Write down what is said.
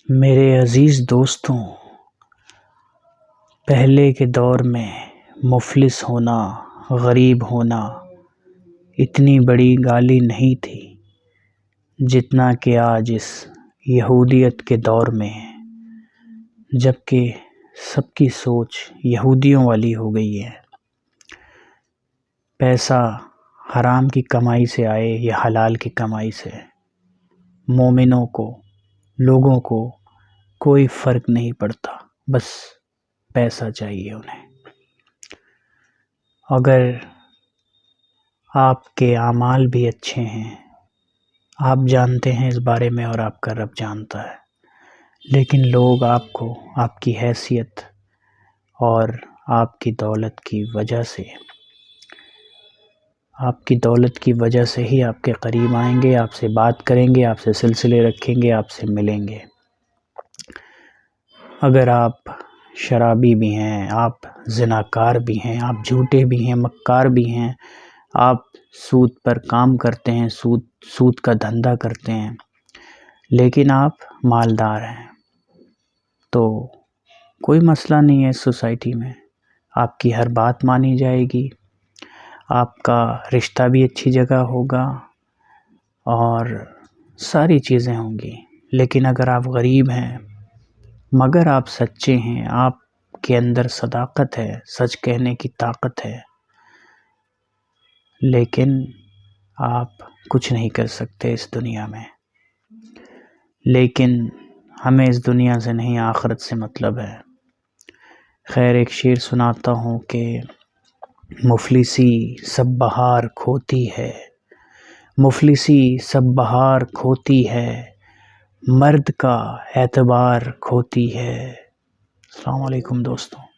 میرے عزیز دوستوں، پہلے کے دور میں مفلس ہونا، غریب ہونا اتنی بڑی گالی نہیں تھی جتنا کہ آج اس یہودیت کے دور میں ہے، جبکہ سب کی سوچ یہودیوں والی ہو گئی ہے۔ پیسہ حرام کی کمائی سے آئے یا حلال کی کمائی سے، مومنوں کو، لوگوں کو کوئی فرق نہیں پڑتا، بس پیسہ چاہیے انہیں۔ اگر آپ کے اعمال بھی اچھے ہیں، آپ جانتے ہیں اس بارے میں اور آپ کا رب جانتا ہے، لیکن لوگ آپ کو آپ کی حیثیت اور آپ کی دولت کی وجہ سے ہی آپ کے قریب آئیں گے، آپ سے بات کریں گے، آپ سے سلسلے رکھیں گے، آپ سے ملیں گے۔ اگر آپ شرابی بھی ہیں، آپ زناکار بھی ہیں، آپ جھوٹے بھی ہیں، مکار بھی ہیں، آپ سود پر کام کرتے ہیں، سود کا دھندا کرتے ہیں، لیکن آپ مالدار ہیں، تو کوئی مسئلہ نہیں ہے اس سوسائٹی میں۔ آپ کی ہر بات مانی جائے گی، آپ کا رشتہ بھی اچھی جگہ ہوگا اور ساری چیزیں ہوں گی۔ لیکن اگر آپ غریب ہیں مگر آپ سچے ہیں، آپ کے اندر صداقت ہے، سچ کہنے کی طاقت ہے، لیکن آپ کچھ نہیں کر سکتے اس دنیا میں۔ لیکن ہمیں اس دنیا سے نہیں، آخرت سے مطلب ہے۔ خیر، ایک شعر سناتا ہوں کہ مفلسی سب بہار کھوتی ہے، مفلسی سب بہار کھوتی ہے، مرد کا اعتبار کھوتی ہے۔ السلام علیکم دوستوں۔